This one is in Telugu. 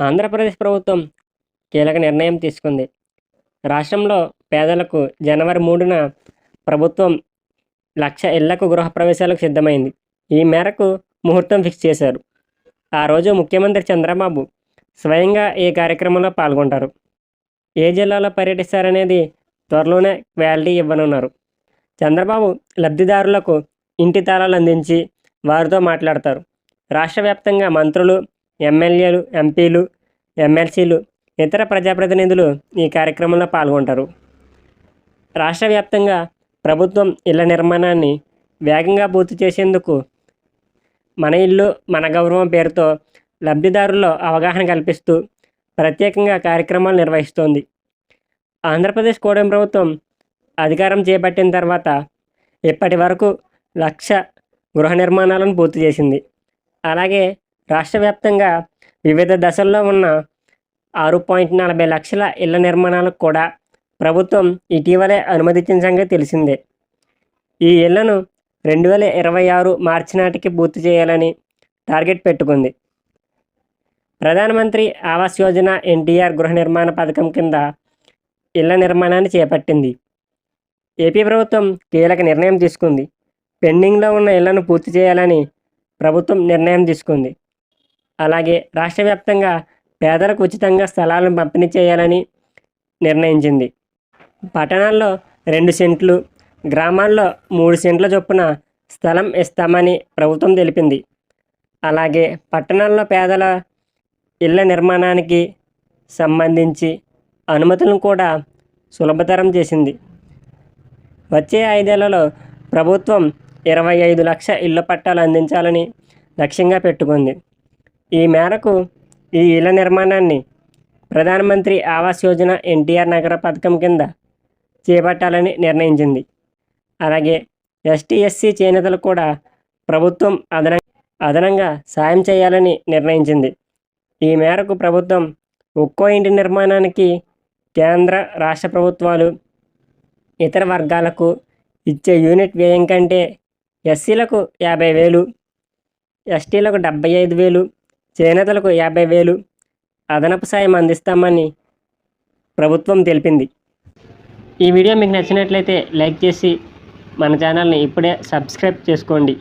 ఆంధ్రప్రదేశ్ ప్రభుత్వం కీలక నిర్ణయం తీసుకుంది. రాష్ట్రంలో పేదలకు జనవరి 3న ప్రభుత్వం 1,00,000 ఇళ్లకు గృహప్రవేశాలకు సిద్ధమైంది. ఈ మేరకు ముహూర్తం ఫిక్స్ చేశారు. ఆ రోజు ముఖ్యమంత్రి చంద్రబాబు స్వయంగా ఈ కార్యక్రమంలో పాల్గొంటారు. ఏ జిల్లాలో పర్యటిస్తారనేది త్వరలోనే క్లారిటీ ఇవ్వనున్నారు. చంద్రబాబు లబ్ధిదారులకు ఇంటి తాళాలు అందించి వారితో మాట్లాడతారు. రాష్ట్ర వ్యాప్తంగా మంత్రులు, ఎమ్మెల్యేలు, ఎంపీలు, ఎమ్మెల్సీలు, ఇతర ప్రజాప్రతినిధులు ఈ కార్యక్రమంలో పాల్గొంటారు. రాష్ట్ర వ్యాప్తంగా ప్రభుత్వం ఇళ్ల నిర్మాణాన్ని వేగంగా పూర్తి చేసేందుకు మన ఇల్లు మన గౌరవం పేరుతో లబ్ధిదారుల్లో అవగాహన కల్పిస్తూ ప్రత్యేకంగా కార్యక్రమాలు నిర్వహిస్తోంది. ఆంధ్రప్రదేశ్ కూటమి ప్రభుత్వం అధికారం చేపట్టిన తర్వాత ఇప్పటి వరకు 1,00,000 గృహ నిర్మాణాలను పూర్తి చేసింది. అలాగే రాష్ట్ర వ్యాప్తంగా వివిధ దశల్లో ఉన్న 6.40 లక్షల ఇళ్ల నిర్మాణాలకు కూడా ప్రభుత్వం ఇటీవలే అనుమతించిన సంగతి తెలిసిందే. ఈ ఇళ్లను 2026 మార్చి నాటికి పూర్తి చేయాలని టార్గెట్ పెట్టుకుంది. ప్రధానమంత్రి ఆవాస్ యోజన ఎన్టీఆర్ గృహ నిర్మాణ పథకం కింద ఇళ్ల నిర్మాణాన్ని చేపట్టింది. ఏపీ ప్రభుత్వం కీలక నిర్ణయం తీసుకుంది. పెండింగ్లో ఉన్న ఇళ్లను పూర్తి చేయాలని ప్రభుత్వం నిర్ణయం తీసుకుంది. అలాగే రాష్ట్ర వ్యాప్తంగా పేదలకు ఉచితంగా స్థలాలను పంపిణీ చేయాలని నిర్ణయించింది. పట్టణాల్లో 2 సెంట్లు, గ్రామాల్లో 3 సెంట్ల చొప్పున స్థలం ఇస్తామని ప్రభుత్వం తెలిపింది. అలాగే పట్టణాల్లో పేదల ఇళ్ల నిర్మాణానికి సంబంధించి అనుమతులను కూడా సులభతరం చేసింది. వచ్చే 5 ఏళ్లలో ప్రభుత్వం 25 లక్షల ఇళ్ల పట్టాలు అందించాలని లక్ష్యంగా పెట్టుకుంది. ఈ మేరకు ఈ ఇళ్ల నిర్మాణాన్ని ప్రధానమంత్రి ఆవాస్ యోజన ఎన్టీఆర్ నగర పథకం కింద చేపట్టాలని నిర్ణయించింది. అలాగే ఎస్టీ, ఎస్సీ చేనేతలకు కూడా ప్రభుత్వం అదనంగా సాయం చేయాలని నిర్ణయించింది. ఈ మేరకు ప్రభుత్వం ఒక్కో ఇంటి నిర్మాణానికి కేంద్ర, రాష్ట్ర ప్రభుత్వాలు ఇతర వర్గాలకు ఇచ్చే యూనిట్ వ్యయం కంటే ఎస్సీలకు 50,000, ఎస్టీలకు 75,000, చేనేతలకు 50,000 అదనపు సాయం అందిస్తామని ప్రభుత్వం తెలిపింది. ఈ వీడియో మీకు నచ్చినట్లయితే లైక్ చేసి మన ఛానల్ని ఇప్పుడే సబ్స్క్రైబ్ చేసుకోండి.